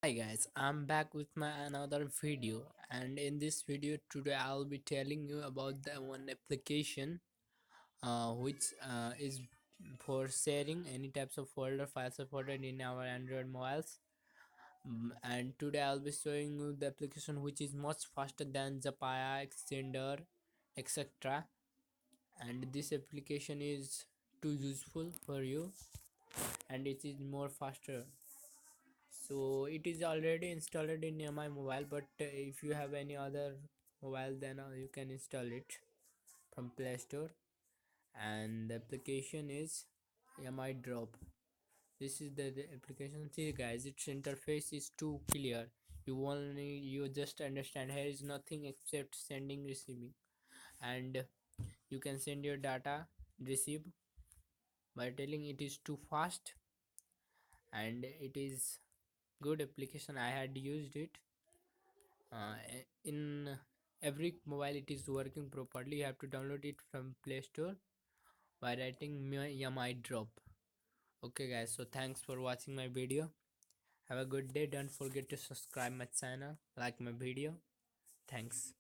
Hi guys, I'm back with my another video, and in this video today I'll be telling you about the one application which is for sharing any types of folder files supported in our Android mobiles. And today I'll be showing you the application which is much faster than zapya, xendar, etc. And this application is too useful for you, and it is more faster. So it is already installed in my mobile, but if you have any other mobile, then you can install it from Play Store. And the application is mi drop. This is the application. See guys, its interface is too clear. You just understand here is nothing except sending, receiving, and you can send your data, receive, by telling it is too fast, and it is good application. I had used it in every mobile. It is working properly. You have to download it from Play Store by writing mi drop. Okay guys, so thanks for watching my video. Have a good day. Don't forget to subscribe my channel, like my video. Thanks.